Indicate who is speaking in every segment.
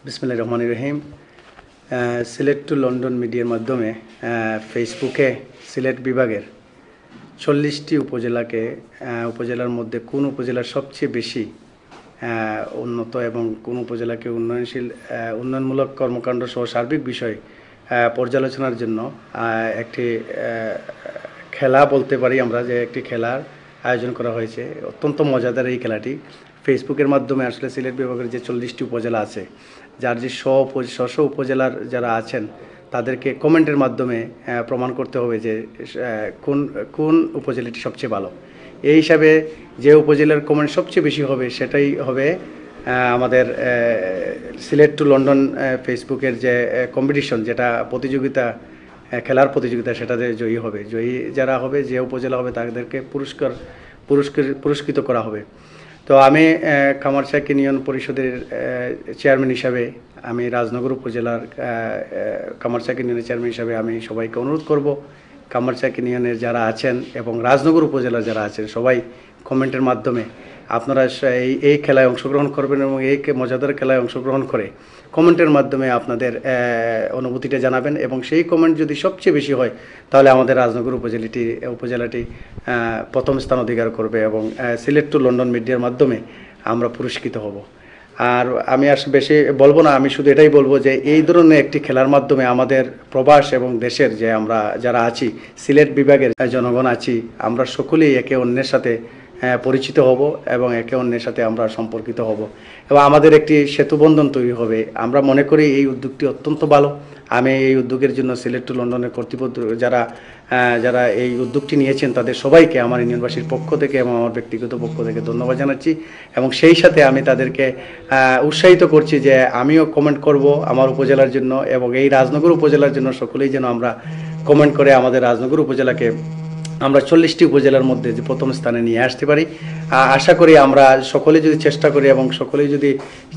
Speaker 1: বিসমিল্লাহির রহমানির রহিম। Sylhet to London মিডিয়ার মাধ্যমে ফেসবুকে সিলেট বিভাগের 40টি উপজেলার মধ্যে কোন উপজেলার সবচেয়ে বেশি উন্নত এবং কোন উপজেলাকে উন্নয়নমূলক কর্মকাণ্ড সহ সার্বিক বিষয় পর্যালোচনার জন্য একটি খেলা বলতে পারি আমরা, যে একটি খেলার আয়োজন করা হয়েছে। অত্যন্ত মজাদার এই খেলাটি ফেসবুকের মাধ্যমে আসলে সিলেট বিভাগের যে 40টি উপজেলা আছে, যার যে স্ব উপজেলার যারা আছেন তাদেরকে কমেন্টের মাধ্যমে প্রমাণ করতে হবে যে কোন উপজেলাটি সবচেয়ে ভালো। এই হিসাবে যে উপজেলার কমেন্ট সবচেয়ে বেশি হবে সেটাই হবে আমাদের সিলেট টু লন্ডন ফেসবুকের যে কম্পিটিশন, যেটা খেলার প্রতিযোগিতা, সেটাতে জয়ী হবে। জয়ী যারা হবে, যে উপজেলা হবে, তাদেরকে পুরস্কৃত করা হবে। তো আমি কামারচাক ইউনিয়ন পরিষদের চেয়ারম্যান হিসাবে, আমি রাজনগর উপজেলার কামারচাক ইউনিয়নের চেয়ারম্যান হিসাবে আমি সবাইকে অনুরোধ করব, কামারচাক ইউনিয়নের যারা আছেন এবং রাজনগর উপজেলার যারা আছেন সবাই কমেন্টের মাধ্যমে আপনারা এই খেলায় অংশগ্রহণ করবেন এবং এই মজাদার খেলায় অংশগ্রহণ করে কমেন্টের মাধ্যমে আপনাদের অনুভূতিটা জানাবেন। এবং সেই কমেন্ট যদি সবচেয়ে বেশি হয় তাহলে আমাদের রাজনগর উপজেলাটি প্রথম স্থান অধিকার করবে এবং সিলেট টু লন্ডন মিডিয়ার মাধ্যমে আমরা পুরস্কৃত হব। আর আমি বেশি বলবো না, আমি শুধু এটাই বলবো যে এই ধরনের একটি খেলার মাধ্যমে আমাদের প্রবাস এবং দেশের যে আমরা যারা আছি, সিলেট বিভাগের জনগণ আছি, আমরা সকলেই একে অন্যের সাথে পরিচিত হব এবং একে অন্যের সাথে আমরা সম্পর্কিত হব এবং আমাদের একটি সেতুবন্ধন তৈরি হবে। আমরা মনে করি এই উদ্যোগটি অত্যন্ত ভালো। আমি এই উদ্যোগের জন্য সিলেট টু লন্ডনের কর্তৃপক্ষ যারা এই উদ্যোগটি নিয়েছেন তাদের সবাইকে আমার ইউনিয়নবাসীর পক্ষ থেকে এবং আমার ব্যক্তিগত পক্ষ থেকে ধন্যবাদ জানাচ্ছি এবং সেই সাথে আমি তাদেরকে উৎসাহিত করছি যে আমিও কমেন্ট করব আমার উপজেলার জন্য এবং এই রাজনগর উপজেলার জন্য সকলেই যেন আমরা কমেন্ট করে আমাদের রাজনগর উপজেলাকে আমরা 40টি উপজেলার মধ্যে যে প্রথম স্থানে নিয়ে আসতে পারি। আশা করি আমরা সকলে যদি চেষ্টা করি এবং সকলেই যদি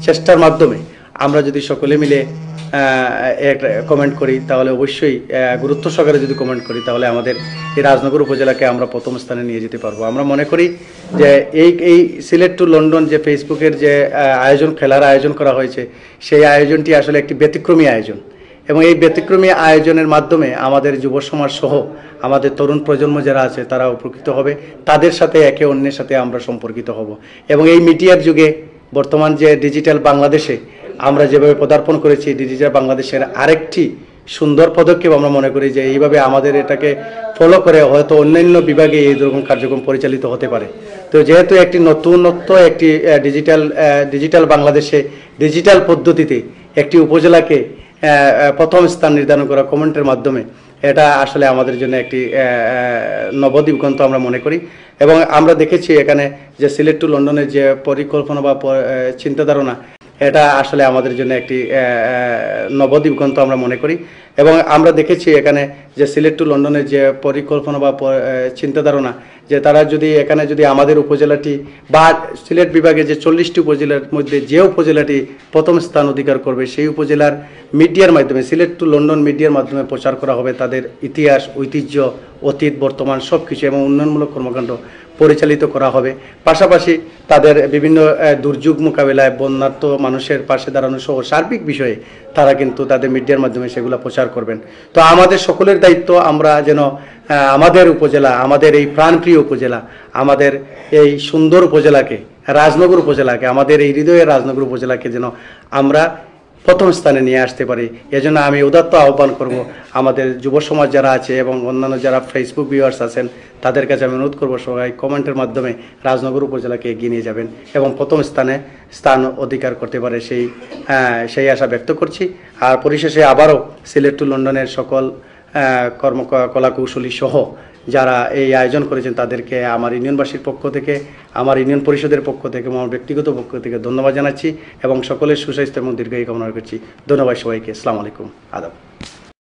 Speaker 1: চেষ্টার মাধ্যমে আমরা যদি সকলে মিলে কমেন্ট করি, তাহলে অবশ্যই গুরুত্ব সহকারে যদি কমেন্ট করি তাহলে আমাদের এই রাজনগর উপজেলাকে আমরা প্রথম স্থানে নিয়ে যেতে পারবো। আমরা মনে করি যে এই সিলেট টু লন্ডন যে ফেসবুকের যে খেলার আয়োজন করা হয়েছে, সেই আয়োজনটি আসলে একটি ব্যতিক্রমী আয়োজন এবং এই ব্যতিক্রমী আয়োজনের মাধ্যমে আমাদের যুব সমাজ সহ আমাদের তরুণ প্রজন্ম যারা আছে তারা উপকৃত হবে, তাদের সাথে একে অন্যের সাথে আমরা সম্পর্কিত হব এবং এই মিডিয়ার যুগে বর্তমান যে ডিজিটাল বাংলাদেশে আমরা যেভাবে পদার্পণ করেছি, ডিজিটাল বাংলাদেশের আরেকটি সুন্দর পদক্ষেপ আমরা মনে করি যে এইভাবে আমাদের এটাকে ফলো করে হয়তো অন্যান্য বিভাগে এই রকম কার্যক্রম পরিচালিত হতে পারে। তো যেহেতু একটি নতুনত্ব একটি ডিজিটাল বাংলাদেশে ডিজিটাল পদ্ধতিতে একটি উপজেলাকে প্রথম স্থান নির্ধারণ করা কমেন্টের মাধ্যমে, এটা আসলে আমাদের জন্য একটি নবদিগন্ত আমরা মনে করি এবং আমরা দেখেছি এখানে যে সিলেট টু লন্ডনের যে পরিকল্পনা বা চিন্তাধারণা, এটা আসলে আমাদের জন্য একটি নবদিগন্ত আমরা মনে করি এবং আমরা দেখেছি এখানে যে সিলেট টু লন্ডনের যে পরিকল্পনা বা চিন্তাধারণা, যে তারা যদি আমাদের উপজেলাটি বা সিলেট বিভাগে যে 40টি উপজেলার মধ্যে যে উপজেলাটি প্রথম স্থান অধিকার করবে সেই উপজেলার মিডিয়ার মাধ্যমে, সিলেট টু লন্ডন মিডিয়ার মাধ্যমে প্রচার করা হবে তাদের ইতিহাস, ঐতিহ্য, অতীত, বর্তমান সব কিছু এবং উন্নয়নমূলক কর্মকাণ্ড পরিচালিত করা হবে। পাশাপাশি তাদের বিভিন্ন দুর্যোগ মোকাবিলায় বন্যার্ত মানুষের পাশে দাঁড়ানো সহ সার্বিক বিষয়ে তারা কিন্তু তাদের মিডিয়ার মাধ্যমে সেগুলো প্রচার করবেন। তো আমাদের সকলের দায়িত্ব আমরা যেন আমাদের উপজেলা, আমাদের এই প্রাণপ্রিয় উপজেলা, আমাদের এই সুন্দর উপজেলাকে, রাজনগর উপজেলাকে, আমাদের এই হৃদয়ের রাজনগর উপজেলাকে যেন আমরা প্রথম স্থানে নিয়ে আসতে পারি। এজন্য আমি উদাত্ত আহ্বান করব আমাদের যুব সমাজ যারা আছে এবং অন্যান্য যারা ফেসবুক ভিউয়ার্স আছেন তাদের কাছে আমি অনুরোধ করব সবাই কমেন্টের মাধ্যমে রাজনগর উপজেলাকে এগিয়ে নিয়ে যাবেন এবং প্রথম স্থান অধিকার করতে পারে সেই আশা ব্যক্ত করছি। আর পরিশেষে আবারও সিলেট টু লন্ডনের সকল কলা কৌশলী সহ যারা এই আয়োজন করেছেন তাদেরকে আমার ইউনিয়নবাসীর পক্ষ থেকে, আমার ইউনিয়ন পরিষদের পক্ষ থেকে, আমার ব্যক্তিগত পক্ষ থেকে ধন্যবাদ জানাচ্ছি এবং সকলের সুস্বাস্থ্য এবং দীর্ঘায়ু কামনা করছি। ধন্যবাদ সবাইকে। আসসালামু আলাইকুম, আদাব।